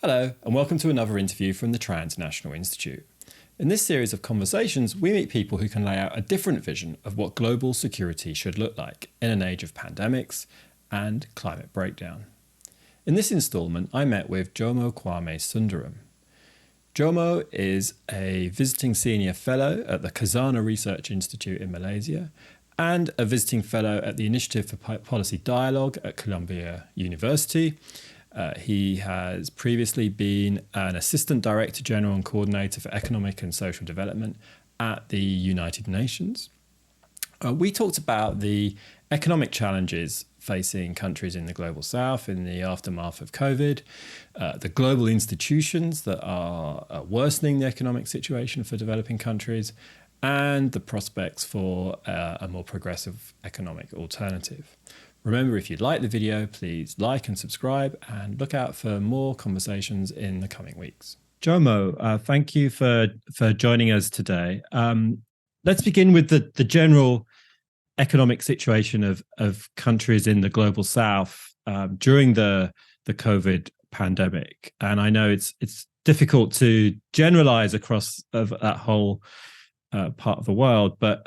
Hello, and welcome to another interview from the Transnational Institute. In this series of conversations, we meet people who can lay out a different vision of what global security should look like in an age of pandemics and climate breakdown. In this instalment, I met with Jomo Kwame Sundaram. Jomo is a visiting senior fellow at the Khazanah Research Institute in Malaysia and a visiting fellow at the Initiative for Policy Dialogue at Columbia University. He has previously been an Assistant Director General and Coordinator for Economic and Social Development at the United Nations. We talked about the economic challenges facing countries in the Global South in the aftermath of COVID, the global institutions that are worsening the economic situation for developing countries, and the prospects for a more progressive economic alternative. Remember, if you like the video, please like and subscribe and look out for more conversations in the coming weeks. Jomo, thank you for joining us today. Let's begin with the general economic situation of countries in the Global South during the COVID pandemic. And I know it's difficult to generalize across that whole part of the world, but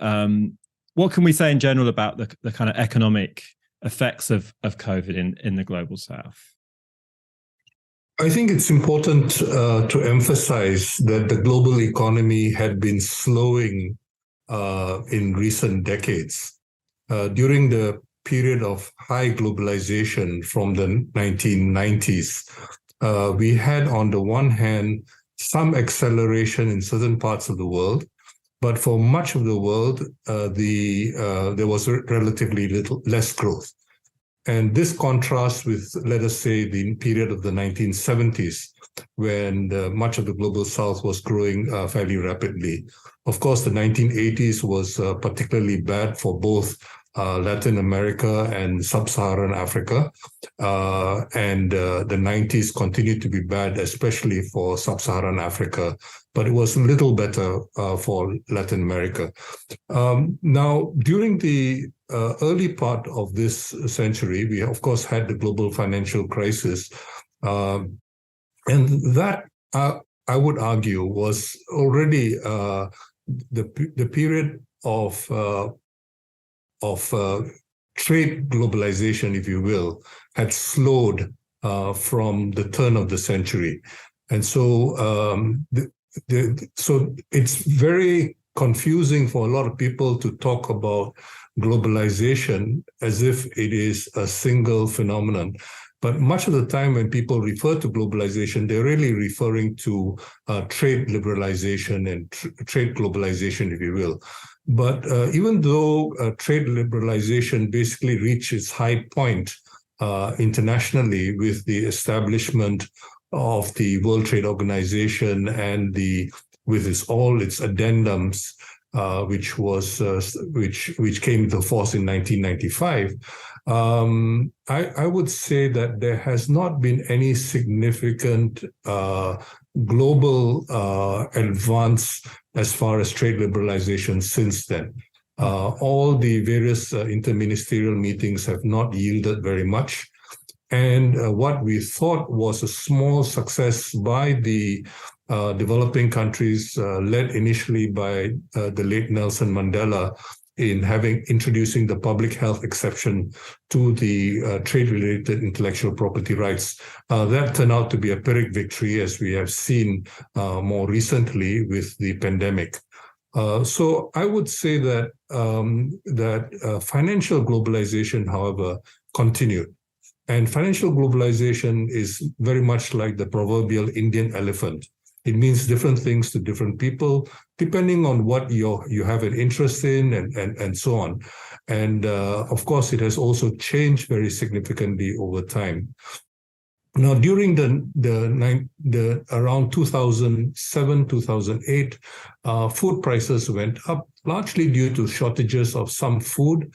what can we say in general about the kind of economic effects of COVID in the Global South? I think it's important to emphasize that the global economy had been slowing in recent decades. During the period of high globalization from the 1990s, we had, on the one hand, some acceleration in certain parts of the world, but for much of the world, there was relatively less growth. And this contrasts with, let us say, the period of the 1970s, when much of the Global South was growing fairly rapidly. Of course, the 1980s was particularly bad for both Latin America and Sub-Saharan Africa. And the 90s continued to be bad, especially for Sub-Saharan Africa, but it was a little better for Latin America. Now, during the early part of this century, we, of course, had the global financial crisis. And that, I would argue, was already the period of trade globalization, if you will, had slowed from the turn of the century. And so so it's very confusing for a lot of people to talk about globalization as if it is a single phenomenon. But much of the time when people refer to globalization, they're really referring to trade liberalization and trade globalization, if you will. But even though trade liberalization basically reached its high point internationally with the establishment of the World Trade Organization and with all its addendums, which came into force in 1995, I would say that there has not been any significant global advance as far as trade liberalization since then. All the various interministerial meetings have not yielded very much. And what we thought was a small success by the developing countries, led initially by the late Nelson Mandela, in introducing the public health exception to the trade-related intellectual property rights. That turned out to be a Pyrrhic victory, as we have seen more recently with the pandemic. So I would say that financial globalization, however, continued. And financial globalization is very much like the proverbial Indian elephant. It means different things to different people, depending on what you have an interest in and so on. And of course, it has also changed very significantly over time. Now, during the around 2007, 2008, food prices went up, largely due to shortages of some food,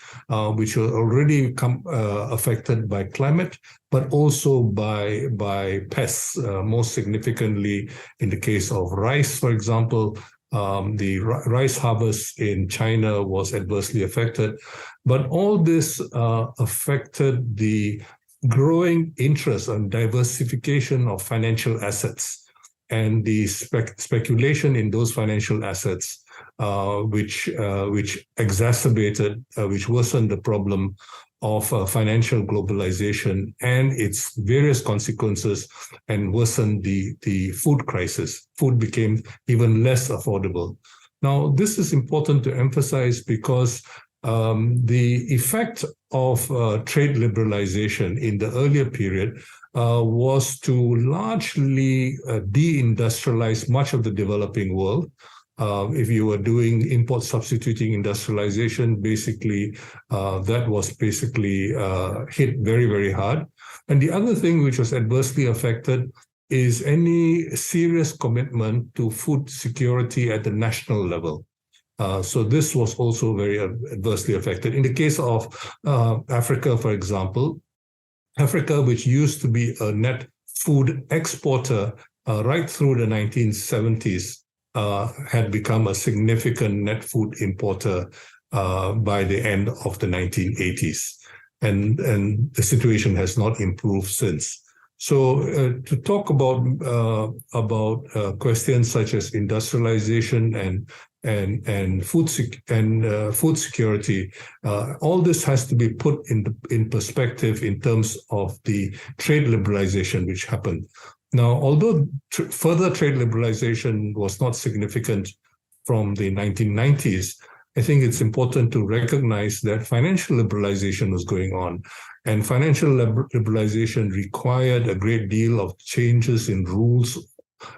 which were already affected by climate, but also by pests, most significantly in the case of rice, for example. The rice harvest in China was adversely affected. But all this affected the growing interest on diversification of financial assets and the speculation in those financial assets, which worsened the problem of financial globalization and its various consequences, and worsened the food crisis. Food became even less affordable. Now, this is important to emphasize because the effect of trade liberalization in the earlier period was to largely deindustrialize much of the developing world. If you were doing import substituting industrialization, basically that was basically hit very, very hard. And the other thing which was adversely affected is any serious commitment to food security at the national level. So this was also very adversely affected. In the case of Africa, for example, Africa, which used to be a net food exporter right through the 1970s, had become a significant net food importer by the end of the 1980s. And the situation has not improved since. So to talk about questions such as industrialization and food security, all this has to be put in perspective in terms of the trade liberalization which happened. Now, although further trade liberalization was not significant from the 1990s, I think it's important to recognize that financial liberalization was going on. And financial liberalization required a great deal of changes in rules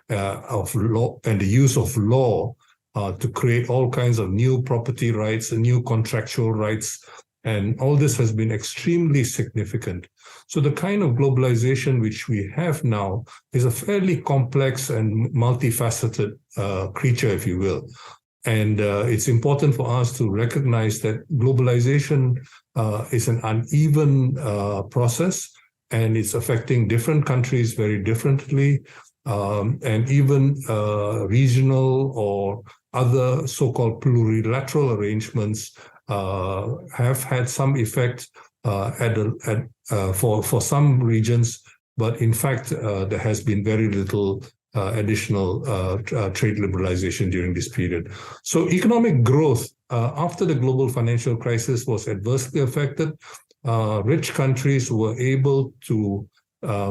of law and the use of law to create all kinds of new property rights and new contractual rights. And all this has been extremely significant. So the kind of globalization which we have now is a fairly complex and multifaceted creature, if you will. And it's important for us to recognize that globalization is an uneven process, and it's affecting different countries very differently, and even regional or other so-called plurilateral arrangements have had some effect for some regions, but in fact, there has been very little additional trade liberalization during this period. So economic growth after the global financial crisis was adversely affected. Rich countries were able to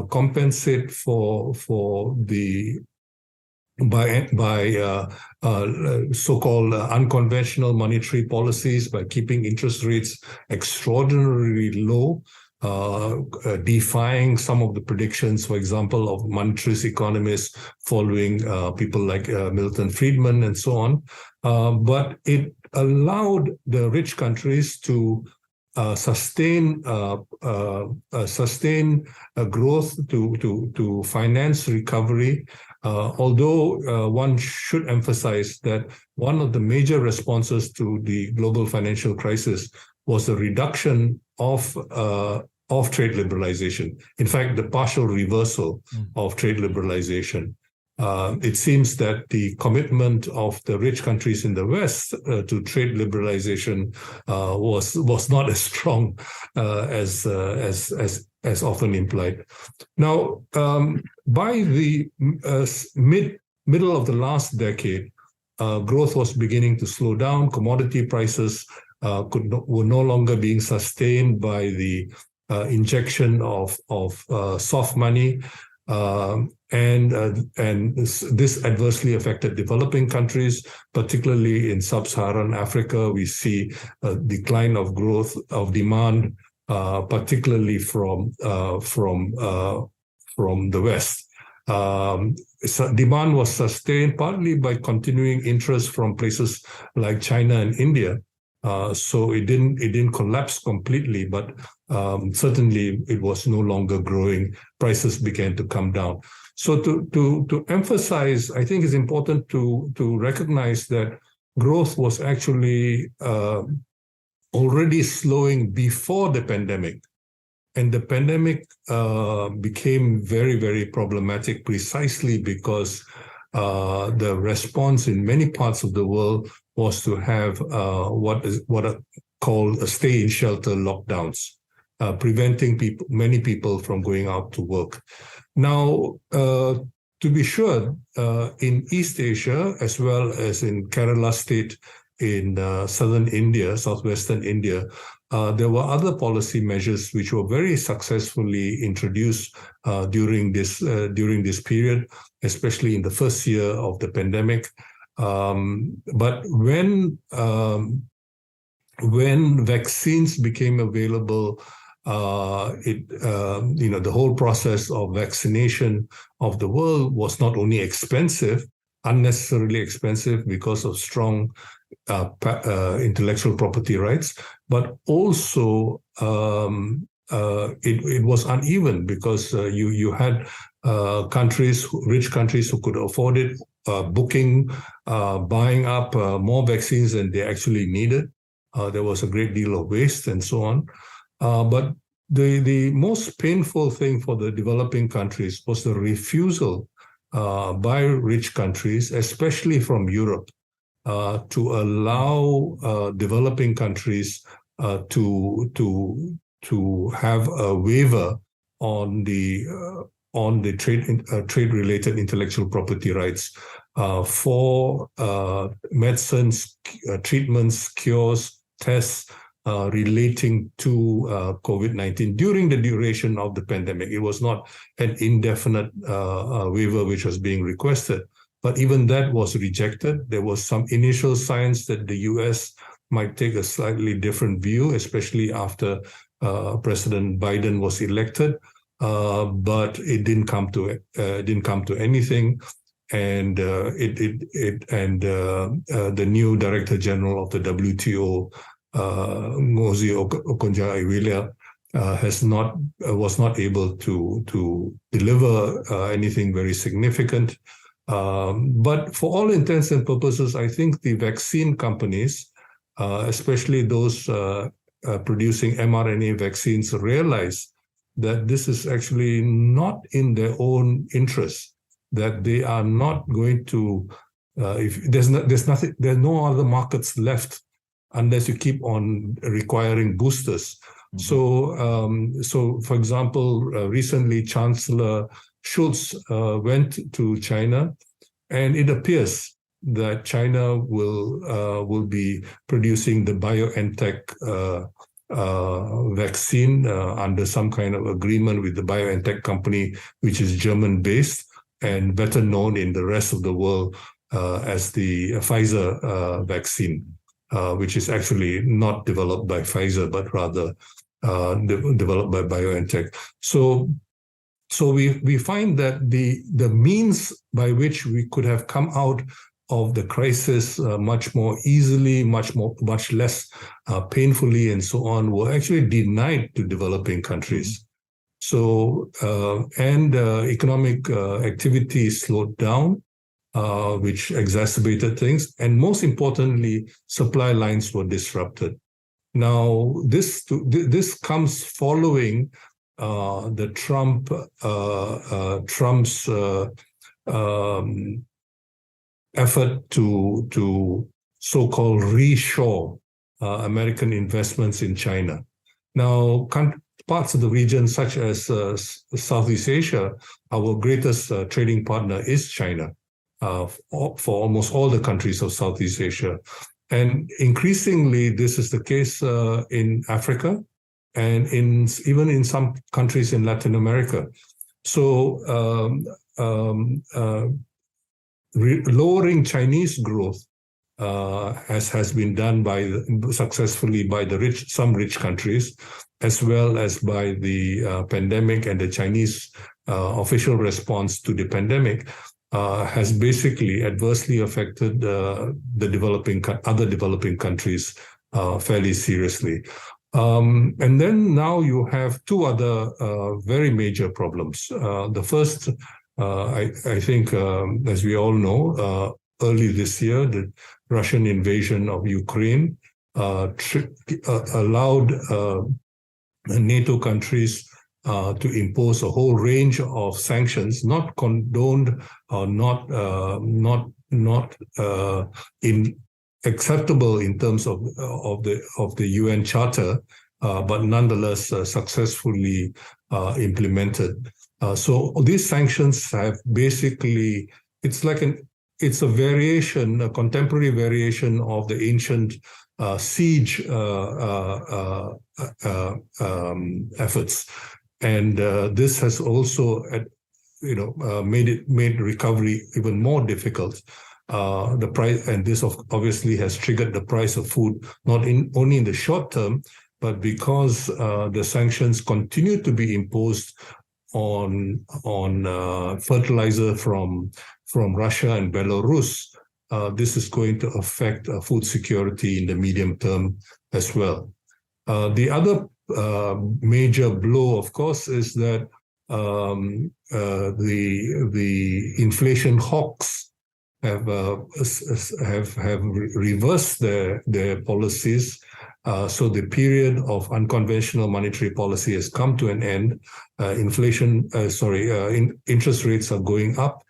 compensate for the by so-called unconventional monetary policies, by keeping interest rates extraordinarily low, defying some of the predictions, for example, of monetarist economists following people like Milton Friedman and so on. But it allowed the rich countries to sustain growth, to finance recovery. Although one should emphasize that one of the major responses to the global financial crisis was the reduction of trade liberalization. In fact, the partial reversal of trade liberalization. It seems that the commitment of the rich countries in the West to trade liberalization was not as strong as often implied. Now, by the middle of the last decade, growth was beginning to slow down. Commodity prices were no longer being sustained by the injection of soft money. And this adversely affected developing countries, particularly in sub-Saharan Africa. We see a decline of growth of demand, particularly from the West. So demand was sustained partly by continuing interest from places like China and India. So it didn't collapse completely, but certainly it was no longer growing. Prices began to come down. So to emphasize, I think it's important to recognize that growth was actually already slowing before the pandemic. And the pandemic became very, very problematic precisely because the response in many parts of the world was to have what are called stay-in-shelter lockdowns. preventing many people from going out to work. Now, to be sure, in East Asia, as well as in Kerala state in southern India, southwestern India, there were other policy measures which were very successfully introduced during this period, especially in the first year of the pandemic. But when vaccines became available, the whole process of vaccination of the world was not only expensive, unnecessarily expensive because of strong intellectual property rights, but also it was uneven because you had rich countries who could afford it, buying up more vaccines than they actually needed. There was a great deal of waste and so on. But the most painful thing for the developing countries was the refusal by rich countries, especially from Europe, to allow developing countries to have a waiver on the trade-related intellectual property rights for medicines, treatments, cures, tests relating to COVID-19 during the duration of the pandemic. It was not an indefinite waiver which was being requested, but even that was rejected. There was some initial signs that the US might take a slightly different view, especially after President Biden was elected, but it didn't come to anything. And the new Director General of the WTO, Ngozi Okonjo-Iweala, was not able to deliver anything very significant. But for all intents and purposes, I think the vaccine companies, especially those producing mRNA vaccines, realize that this is actually not in their own interest, that they are not going to, if there's no other markets left unless you keep on requiring boosters. Mm-hmm. So for example, recently Chancellor Scholz went to China, and it appears that China will be producing the BioNTech vaccine under some kind of agreement with the BioNTech company, which is German-based and better known in the rest of the world as the Pfizer vaccine, which is actually not developed by Pfizer, but rather developed by BioNTech. So we find that the means by which we could have come out of the crisis much more easily, much less painfully, and so on, were actually denied to developing countries. So economic activity slowed down, which exacerbated things, and most importantly, supply lines were disrupted. Now, this comes following the Trump's effort to so-called reshore American investments in China. Now, parts of the region, such as Southeast Asia, our greatest trading partner is China for almost all the countries of Southeast Asia. And increasingly, this is the case in Africa and even in some countries in Latin America. So lowering Chinese growth, as has been done successfully by some rich countries, as well as by the pandemic and the Chinese official response to the pandemic, has basically adversely affected other developing countries fairly seriously. And then now you have two other very major problems. The first, I think, as we all know, early this year, the Russian invasion of Ukraine allowed NATO countries to impose a whole range of sanctions, not condoned or not acceptable in terms of the UN Charter, but nonetheless successfully implemented. So these sanctions have basically, it's a variation, a contemporary variation of the ancient siege efforts, and this has also, made recovery even more difficult. The price, and this obviously has triggered the price of food not only in the short term, but because the sanctions continue to be imposed on fertilizer from Russia and Belarus. This is going to affect food security in the medium term as well. The other major blow, of course, is that the inflation hawks have reversed their policies. So the period of unconventional monetary policy has come to an end. Interest rates are going up,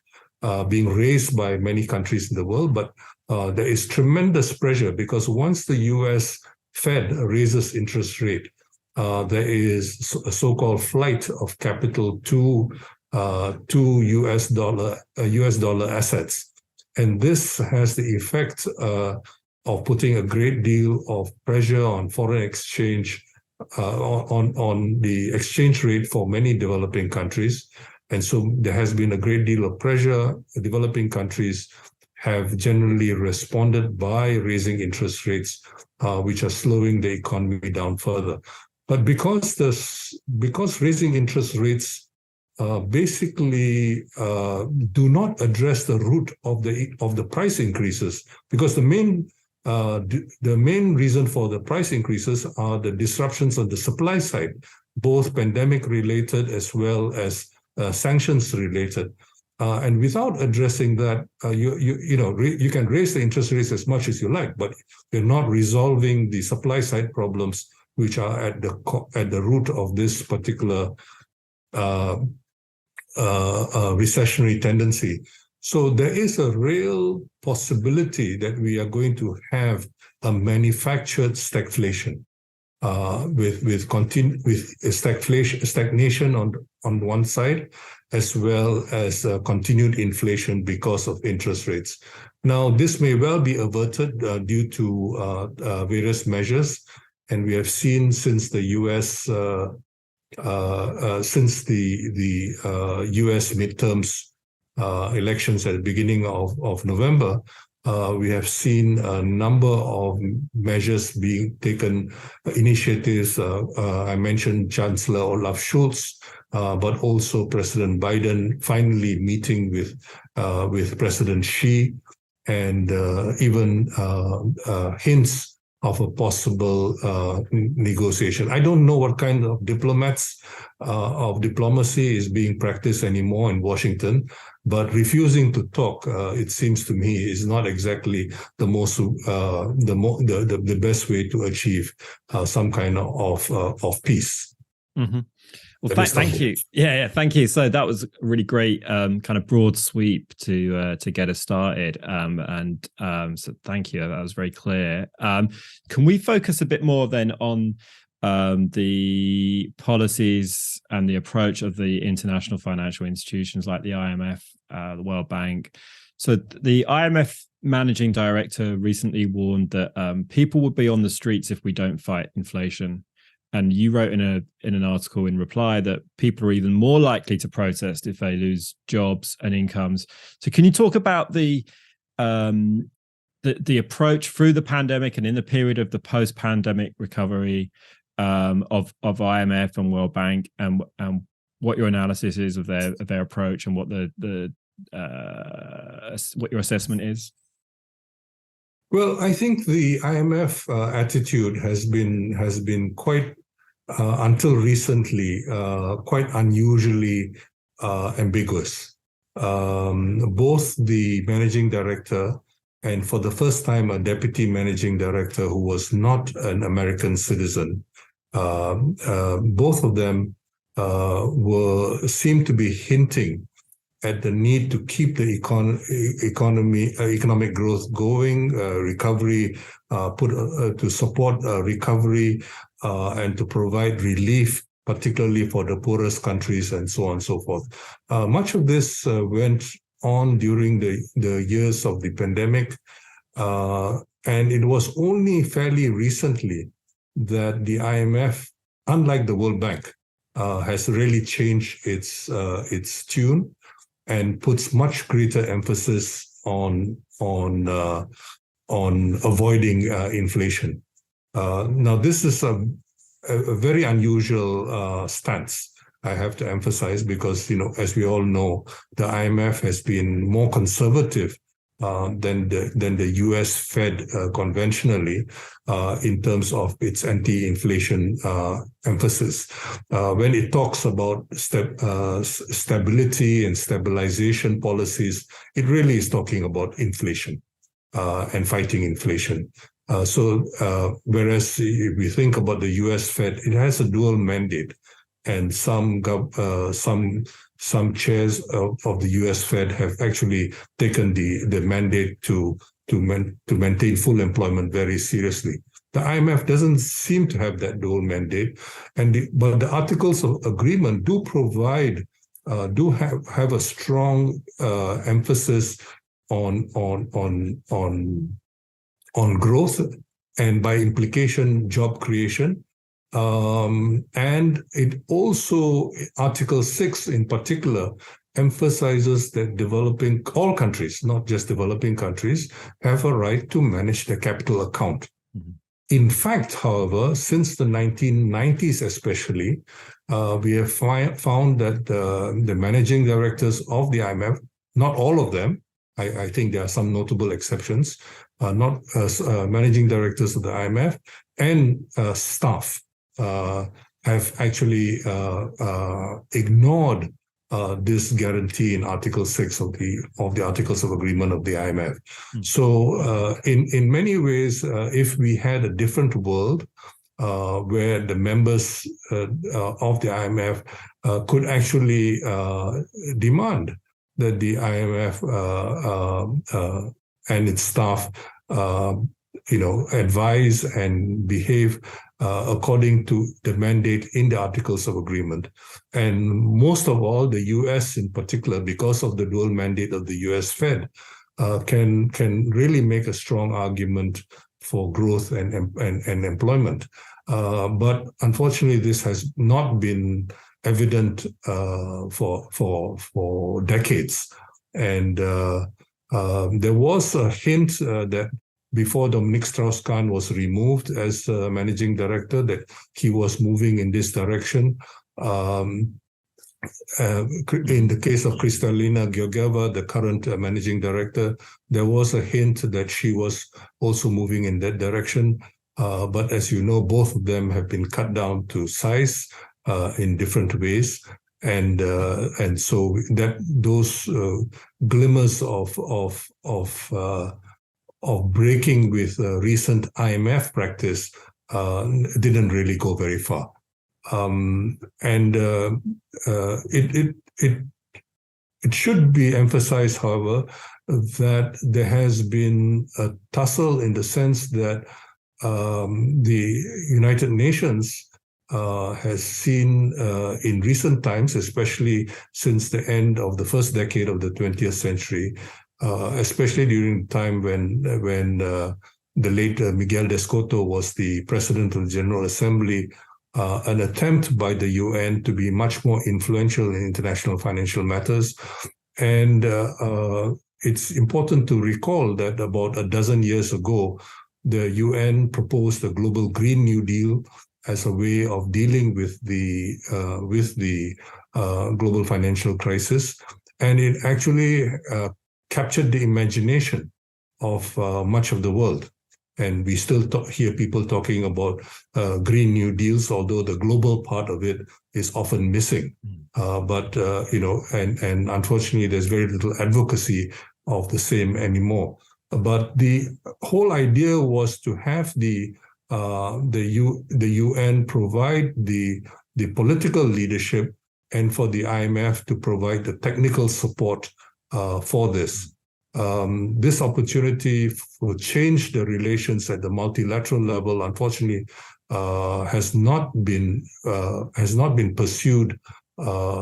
being raised by many countries in the world, but there is tremendous pressure because once the US Fed raises interest rate, there is a so-called flight of capital to US dollar assets. And this has the effect of putting a great deal of pressure on foreign exchange, on the exchange rate for many developing countries. And so there has been a great deal of pressure. Developing countries have generally responded by raising interest rates, which are slowing the economy down further. But because raising interest rates basically do not address the root of the price increases, because the main reason for the price increases are the disruptions on the supply side, both pandemic related as well as sanctions related. And without addressing that, you can raise the interest rates as much as you like, but you're not resolving the supply side problems, which are at the root of this particular recessionary tendency. So there is a real possibility that we are going to have a manufactured stagflation, with stagnation on one side, as well as continued inflation because of interest rates. Now, this may well be averted due to various measures, and we have seen since the U.S. Since the U.S. midterms elections at the beginning of November, we have seen a number of measures being taken, initiatives. I mentioned Chancellor Olaf Scholz, but also President Biden finally meeting with President Xi, and even hints of a possible negotiation. I don't know what kind of diplomacy is being practiced anymore in Washington, but refusing to talk, it seems to me, is not exactly the best way to achieve some kind of peace. Mm-hmm. Well, thank you. Yeah, thank you. So that was a really great kind of broad sweep to get us started. So thank you. That was very clear. Can we focus a bit more then on the policies and the approach of the international financial institutions like the IMF, the World Bank? So the IMF managing director recently warned that people would be on the streets if we don't fight inflation. And you wrote in an article in reply that people are even more likely to protest if they lose jobs and incomes. So can you talk about the approach through the pandemic and in the period of the post-pandemic recovery of IMF and World Bank, and what your analysis is of their approach, and what what your assessment is? Well, I think the IMF attitude has been quite, until recently, quite unusually ambiguous. Both the managing director and, for the first time, a deputy managing director who was not an American citizen, both of them seemed to be hinting at the need to keep the economic growth going, recovery, to support recovery, and to provide relief, particularly for the poorest countries and so on and so forth. Much of this went on during the years of the pandemic, and it was only fairly recently that the IMF, unlike the World Bank, has really changed its tune and puts much greater emphasis on avoiding inflation. Now, this is a very unusual stance, I have to emphasize, because, as we all know, the IMF has been more conservative than the US Fed conventionally in terms of its anti-inflation emphasis. When it talks about stability and stabilization policies, it really is talking about inflation and fighting inflation. Whereas if we think about the US Fed, it has a dual mandate, and some chairs of the US Fed have actually taken the mandate to maintain full employment very seriously. The IMF doesn't seem to have that dual mandate, but the Articles of Agreement do provide, have a strong emphasis on growth, and by implication, job creation. And it also, Article 6 in particular, emphasizes that all countries, not just developing countries, have a right to manage their capital account. Mm-hmm. In fact, however, since the 1990s especially, we have found that the managing directors of the IMF, not all of them, I think there are some notable exceptions, not managing directors of the IMF and staff have actually ignored this guarantee in Article 6 of the Articles of Agreement of the IMF. Mm. So in many ways, if we had a different world where the members of the IMF could actually demand that the IMF and its staff, advise and behave according to the mandate in the Articles of Agreement. And most of all, the US in particular, because of the dual mandate of the US Fed, can really make a strong argument for growth and employment. But unfortunately, this has not been evident for decades. And there was a hint that before Dominique Strauss-Kahn was removed as managing director, that he was moving in this direction. In the case of Kristalina Georgieva, the current managing director, there was a hint that she was also moving in that direction. But as you know, both of them have been cut down to size in different ways. And so that those glimmers of breaking with recent IMF practice didn't really go very far. It should be emphasized, however, that there has been a tussle in the sense that the United Nations has seen in recent times, especially since the end of the first decade of the 20th century, especially during the time when the late Miguel Descoto was the president of the General Assembly, an attempt by the UN to be much more influential in international financial matters. And it's important to recall that about a dozen years ago, the UN proposed a global Green New Deal as a way of dealing with the global financial crisis. And it actually captured the imagination of much of the world. And we still hear people talking about Green New Deals, although the global part of it is often missing. But unfortunately, there's very little advocacy of the same anymore. But the whole idea was to have the UN provide the political leadership, and for the IMF to provide the technical support for this. This opportunity will change the relations at the multilateral level, unfortunately, has not been pursued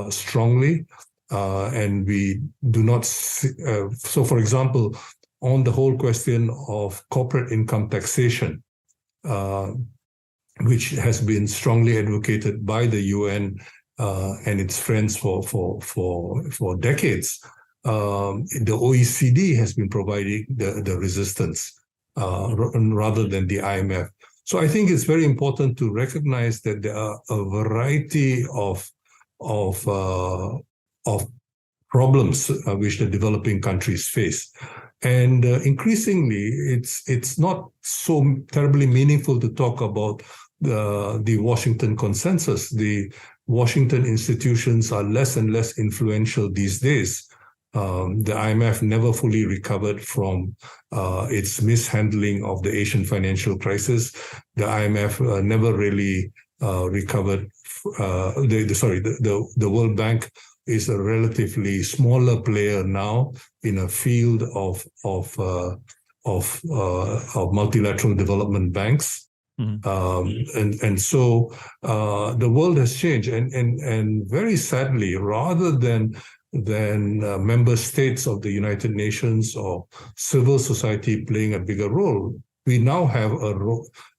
strongly, and we do not. So, for example, on the whole question of corporate income taxation, which has been strongly advocated by the UN and its friends for decades, the OECD has been providing the resistance rather than the IMF. So I think it's very important to recognize that there are a variety of problems which the developing countries face. And increasingly, it's not so terribly meaningful to talk about the Washington consensus. The Washington institutions are less and less influential these days. The IMF never fully recovered from its mishandling of the Asian financial crisis. The IMF never really recovered. The World Bank is a relatively smaller player now in a field of multilateral development banks. And so the world has changed, and very sadly, rather than member states of the United Nations or civil society playing a bigger role, we now have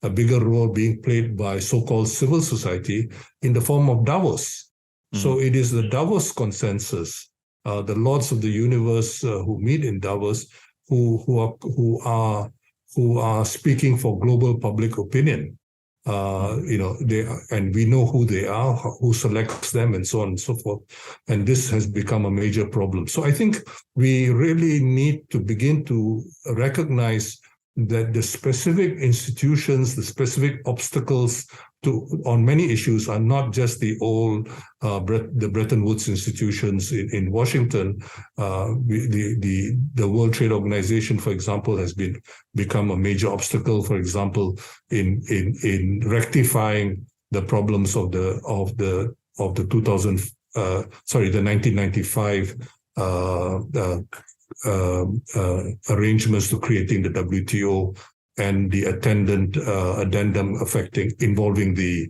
a bigger role being played by so-called civil society in the form of Davos. So it is the Davos consensus, the lords of the universe who meet in Davos, who are speaking for global public opinion. And we know who they are, who selects them, and so on and so forth. And this has become a major problem. So I think we really need to begin to recognize that the specific institutions, the specific obstacles on many issues are not just the old the Bretton Woods institutions in Washington. The World Trade Organization, for example, has become a major obstacle. For example, in rectifying the problems of the 1995 arrangements to creating the WTO and the attendant addendum involving the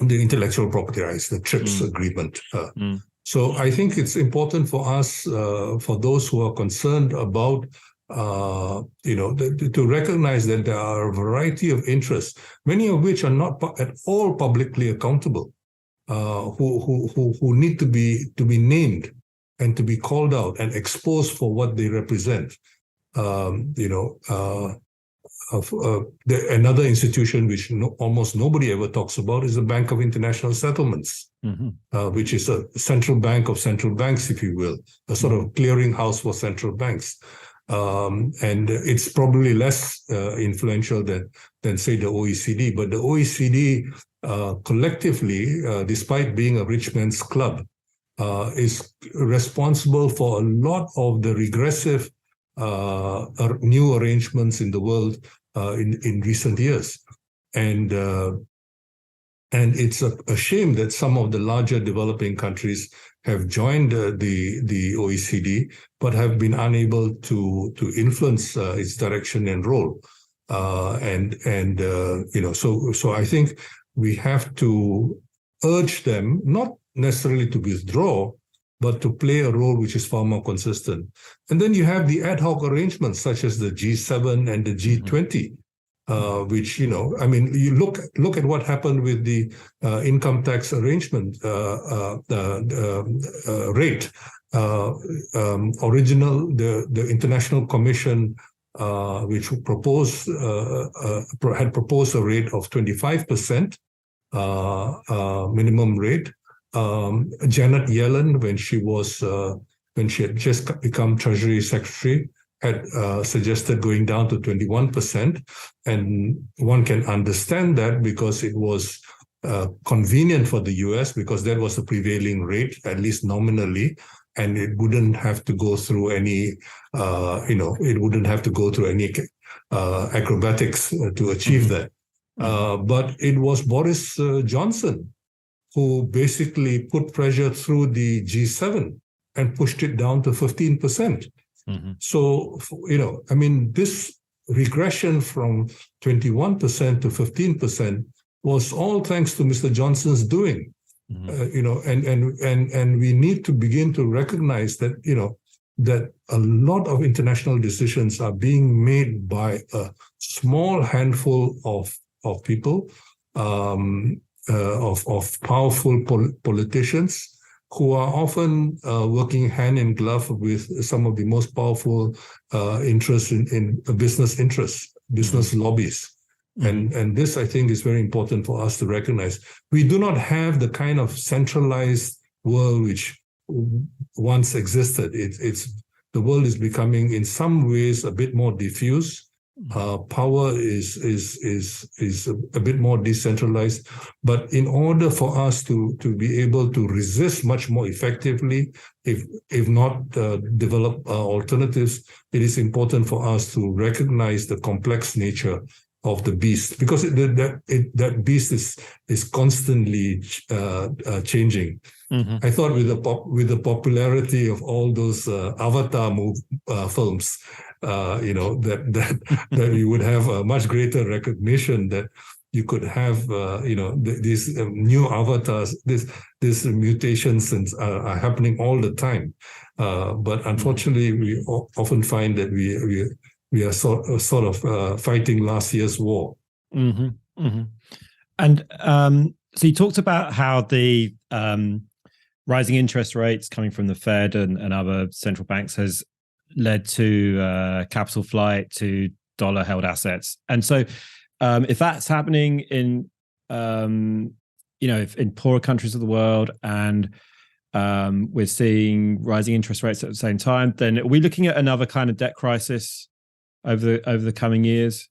intellectual property rights, the TRIPS agreement. So I think it's important for us, for those who are concerned about, to recognize that there are a variety of interests, many of which are not at all publicly accountable, who need to be named and to be called out and exposed for what they represent. Another institution which almost nobody ever talks about is the Bank of International Settlements, which is a central bank of central banks, if you will, a sort of clearinghouse for central banks. And it's probably less influential than say the OECD. But the OECD collectively, despite being a rich man's club, is responsible for a lot of the regressive new arrangements in the world in recent years. And it's a shame that some of the larger developing countries have joined the OECD, but have been unable to influence its direction and role. So I think we have to urge them not necessarily to withdraw, but to play a role which is far more consistent. And then you have the ad hoc arrangements such as the G7 and the G20, which, you look at what happened with the income tax arrangement rate. The International Commission, which had proposed a rate of 25% minimum rate. Janet Yellen, when she had just become Treasury Secretary, had suggested going down to 21%. And one can understand that because it was convenient for the US, because that was the prevailing rate, at least nominally, and it wouldn't have to go through any, acrobatics to achieve that. But it was Boris Johnson who basically put pressure through the G7 and pushed it down to 15%. So, this regression from 21% to 15% was all thanks to Mr. Johnson's doing. And we need to begin to recognize that, that a lot of international decisions are being made by a small handful of people, of powerful politicians who are often working hand in glove with some of the most powerful interests in business lobbies. And this, I think, is very important for us to recognize. We do not have the kind of centralized world which once existed. The world is becoming, in some ways, a bit more diffuse. Power is a bit more decentralized. But in order for us to be able to resist much more effectively, if not develop alternatives, it is important for us to recognize the complex nature of the beast, because that beast is constantly changing. I thought with the popularity of all those Avatar films, that we would have a much greater recognition that you could have these new avatars, these mutations are happening all the time. But unfortunately, we often find that we are sort of fighting last year's war. And so you talked about how the rising interest rates coming from the Fed and other central banks has led to capital flight to dollar-held assets. And so if that's happening in in poorer countries of the world, and we're seeing rising interest rates at the same time, then are we looking at another kind of debt crisis over the coming years?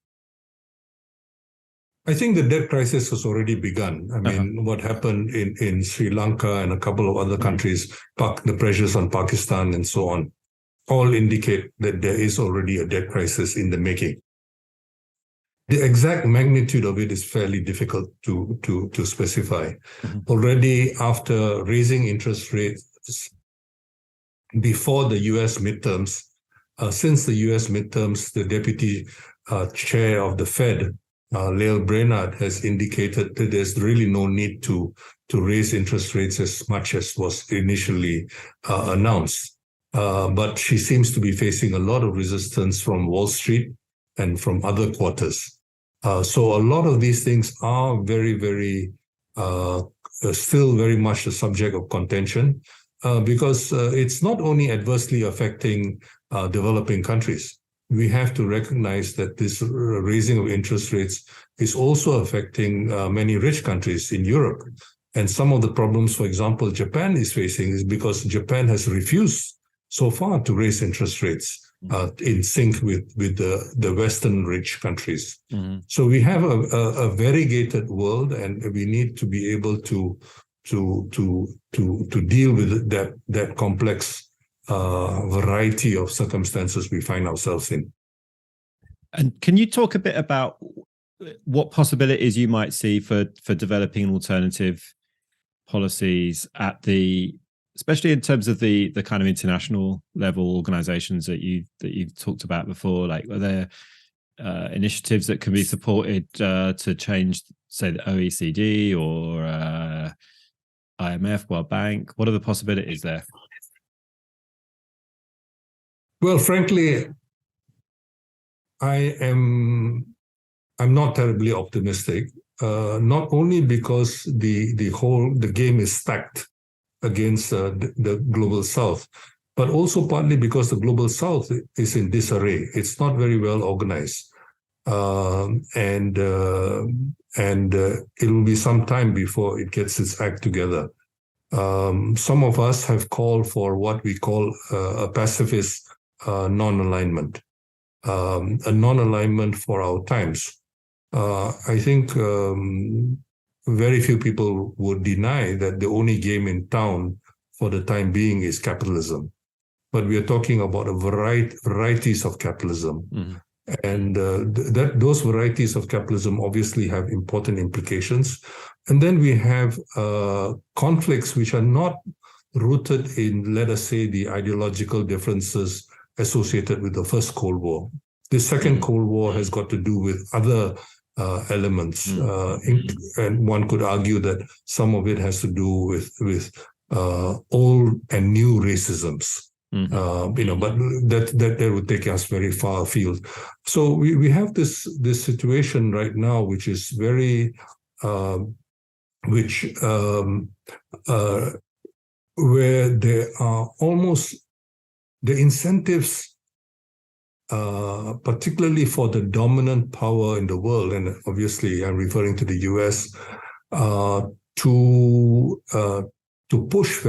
I think the debt crisis has already begun. I mean, what happened in Sri Lanka and a couple of other countries, the pressures on Pakistan and so on, all indicate that there is already a debt crisis in the making. The exact magnitude of it is fairly difficult to specify. Already after raising interest rates before the US midterms, since the US midterms, the deputy chair of the Fed, Lael Brainard, has indicated that there's really no need to raise interest rates as much as was initially announced. But she seems to be facing a lot of resistance from Wall Street and from other quarters. So a lot of these things are very, very, still very much the subject of contention, because it's not only adversely affecting developing countries. We have to recognize that this raising of interest rates is also affecting many rich countries in Europe. And some of the problems, for example, Japan is facing is because Japan has refused so far to raise interest rates in sync with the Western rich countries. So we have a variegated world, and we need to be able to deal with that complex variety of circumstances we find ourselves in. And can you talk a bit about what possibilities you might see for developing alternative policies especially in terms of the kind of international level organizations that you've talked about before? Like, are there initiatives that can be supported to change, say, the OECD or IMF, World Bank? What are the possibilities there? Well, frankly, I'm not terribly optimistic. Not only because the game is stacked against the global South, but also partly because the global South is in disarray. It's not very well organized, and it will be some time before it gets its act together. Some of us have called for what we call a pacifist non-alignment, a non-alignment for our times. I think very few people would deny that the only game in town for the time being is capitalism. But we are talking about a varieties of capitalism. And those varieties of capitalism obviously have important implications. And then we have conflicts which are not rooted in, let us say, the ideological differences associated with the First Cold War. The Second Cold War has got to do with other elements, and one could argue that some of it has to do with old and new racisms. But that would take us very far afield. So we have this situation right now, which is very, where there are almost the incentives, particularly for the dominant power in the world, and obviously I'm referring to the US, to push.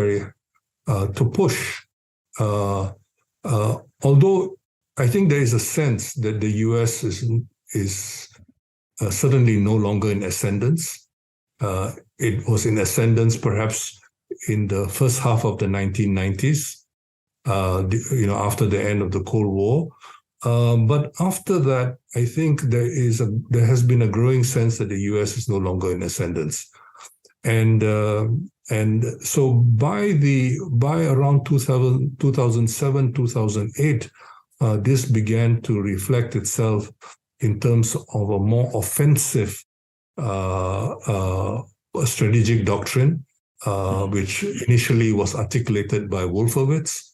Although I think there is a sense that the US is certainly no longer in ascendance. It was in ascendance perhaps in the first half of the 1990s, after the end of the Cold War. But after that, I think there has been a growing sense that the US is no longer in ascendance. And so by around 2007, 2008, this began to reflect itself in terms of a more offensive strategic doctrine, which initially was articulated by Wolfowitz,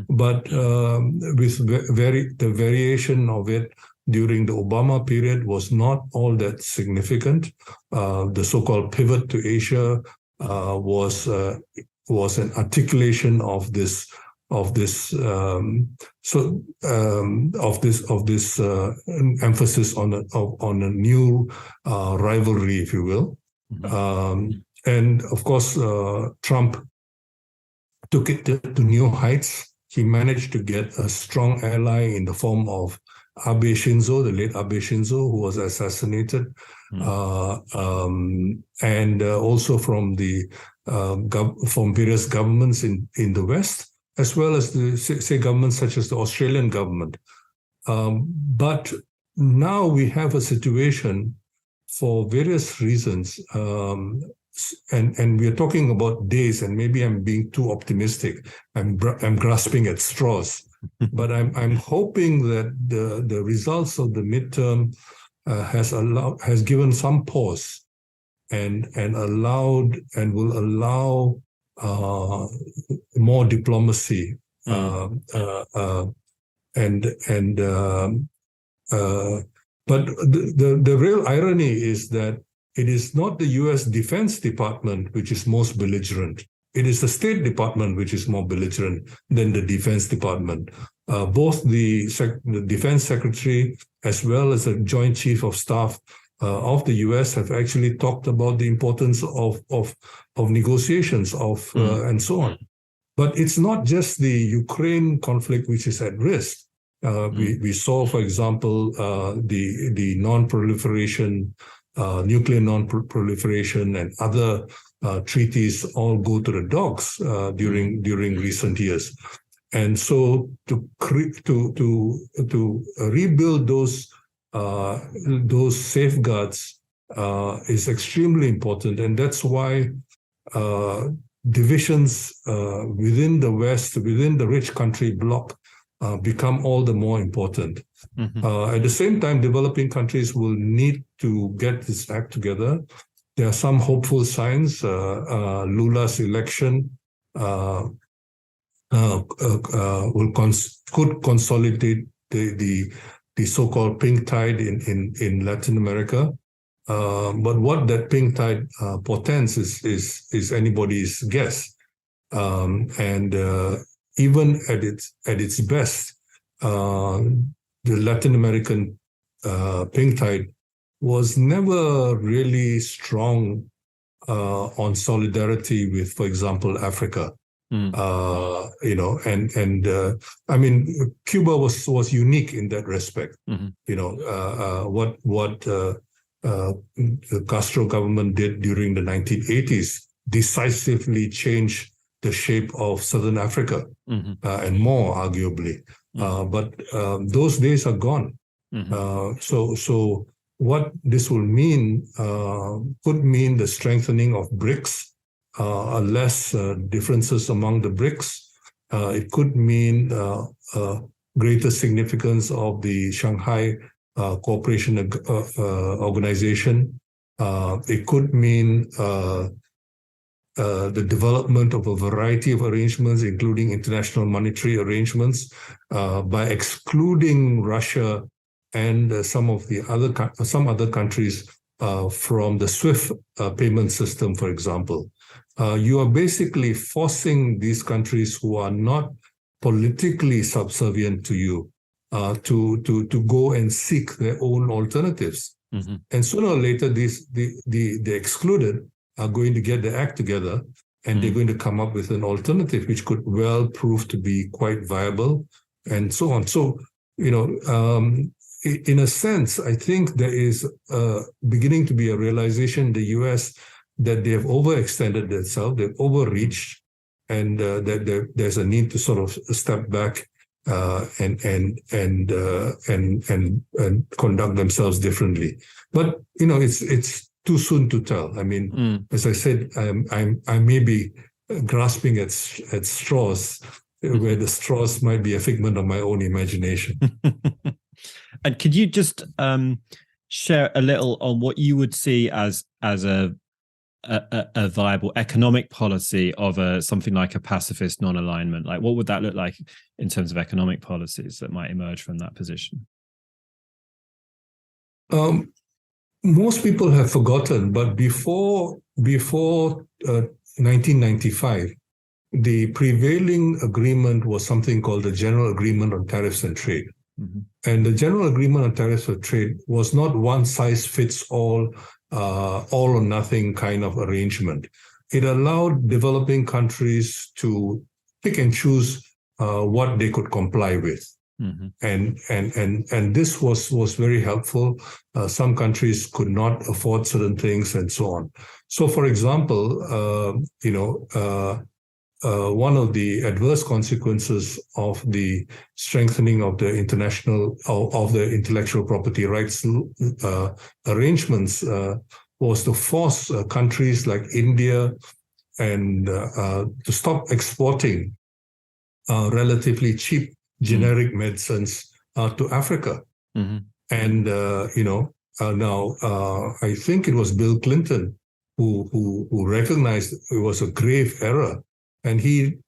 but with the variation of it during the Obama period was not all that significant. The so-called pivot to Asia was an articulation of this emphasis on a new rivalry, if you will. And of course, Trump took it to new heights. He managed to get a strong ally in the form of Abe Shinzo, the late Abe Shinzo, who was assassinated, and also from various governments in the West, as well as say governments such as the Australian government. But now we have a situation for various reasons, and we are talking about days, and maybe I'm being too optimistic. I'm grasping at straws. But I'm hoping that the results of the midterm has given some pause and will allow more diplomacy but the real irony is that it is not the US Defense Department which is most belligerent. It is the State Department which is more belligerent than the Defense Department. Both the Defense Secretary as well as the Joint Chief of Staff of the US have actually talked about the importance of negotiations and so on. But it's not just the Ukraine conflict which is at risk. We saw, for example, the non-proliferation, nuclear non-proliferation and other treaties all go to the dogs during recent years. And so to rebuild those safeguards is extremely important, and that's why divisions within the West, within the rich country bloc, become all the more important. At the same time, developing countries will need to get this act together. There are some hopeful signs. Lula's election could consolidate the so-called pink tide in Latin America. But what that pink tide portends is anybody's guess. And even at its best, the Latin American pink tide was never really strong on solidarity with, for example, Africa. I mean, Cuba was unique in that respect. What the Castro government did during the 1980s decisively changed the shape of Southern Africa, and more arguably. But those days are gone. So what this will mean could mean the strengthening of BRICS, less differences among the BRICS. It could mean greater significance of the Shanghai Cooperation Organization. It could mean the development of a variety of arrangements, including international monetary arrangements, by excluding Russia and some other countries from the SWIFT payment system, for example. You are basically forcing these countries who are not politically subservient to you to go and seek their own alternatives. Mm-hmm. And sooner or later, the excluded are going to get their act together, and they're going to come up with an alternative which could well prove to be quite viable, and so on. So, in a sense, I think there is beginning to be a realization in the US that they have overextended themselves, they've overreached, and that there's a need to sort of step back and conduct themselves differently. But it's too soon to tell. I mean, as I said, I may be grasping at straws where the straws might be a figment of my own imagination. And could you just share a little on what you would see as a viable economic policy of something like a pacifist non-alignment? Like, what would that look like in terms of economic policies that might emerge from that position? Most people have forgotten, but before 1995, the prevailing agreement was something called the General Agreement on Tariffs and Trade. Mm-hmm. And the General Agreement on Tariffs and Trade was not one size fits all or nothing kind of arrangement. It allowed developing countries to pick and choose what they could comply with. Mm-hmm. And this was very helpful. Some countries could not afford certain things and so on. So, for example, one of the adverse consequences of the strengthening of the intellectual property rights arrangements was to force countries like India and to stop exporting relatively cheap generic medicines to Africa. Mm-hmm. And now I think it was Bill Clinton who recognized it was a grave error, and he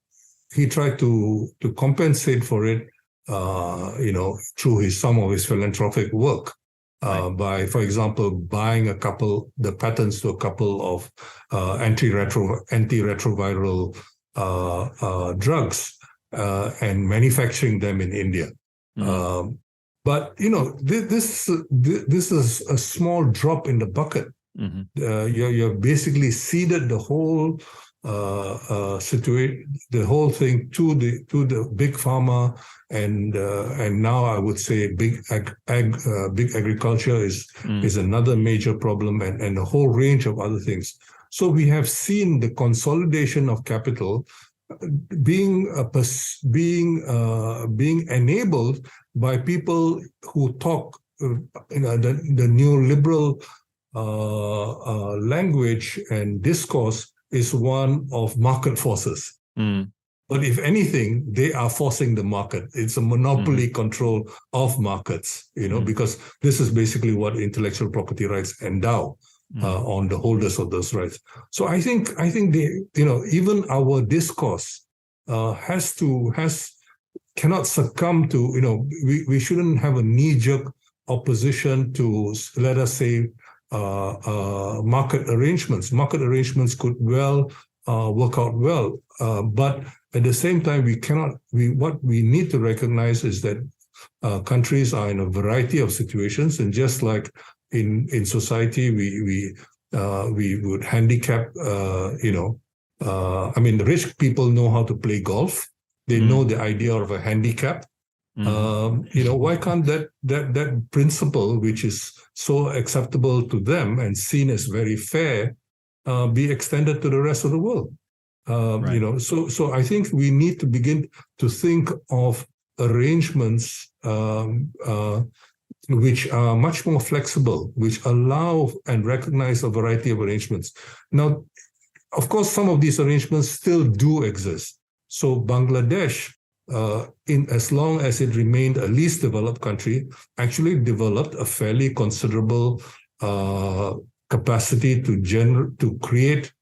tried to compensate for it through some of his philanthropic work, by, for example, buying the patents to a couple of antiretroviral drugs and manufacturing them in India. Mm-hmm. But this is a small drop in the bucket. Mm-hmm. You're basically ceded the whole situation, the whole thing to the big pharma, and now I would say big agriculture is another major problem, and a whole range of other things. So we have seen the consolidation of capital being enabled by people who talk the neoliberal language and discourse is one of market forces. Mm. But if anything, they are forcing the market. It's a monopoly control of markets, because this is basically what intellectual property rights endow on the holders of those rights. So I think even our discourse cannot succumb to, we shouldn't have a knee-jerk opposition to, let us say, market arrangements. Market arrangements could well work out well, but at the same time, what we need to recognize is that countries are in a variety of situations, and just like in society, we would handicap. The rich people know how to play golf. They know the idea of a handicap. Why can't that principle, which is so acceptable to them and seen as very fair, be extended to the rest of the world? Right. So I think we need to begin to think of arrangements which are much more flexible, which allow and recognize a variety of arrangements. Now, of course, some of these arrangements still do exist. So Bangladesh in as long as it remained a least developed country, actually developed a fairly considerable capacity to create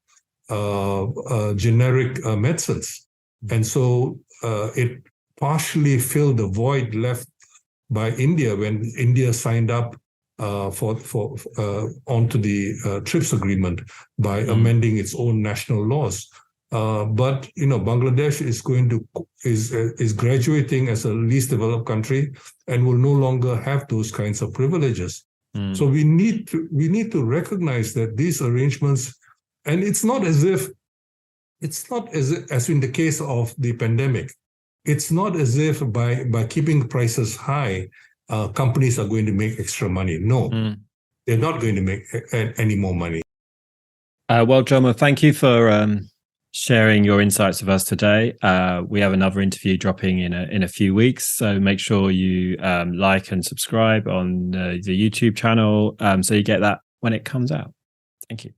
generic medicines. And so it partially filled the void left by India when India signed up onto the TRIPS agreement by amending its own national laws. But Bangladesh is graduating as a least developed country and will no longer have those kinds of privileges. So we need to recognize that these arrangements, and it's not as in the case of the pandemic, it's not as if by keeping prices high, companies are going to make extra money. No, they're not going to make any more money. Well, Jomo, thank you for sharing your insights with us today. We have another interview dropping in a few weeks, so make sure you like and subscribe on the YouTube channel so you get that when it comes out. Thank you.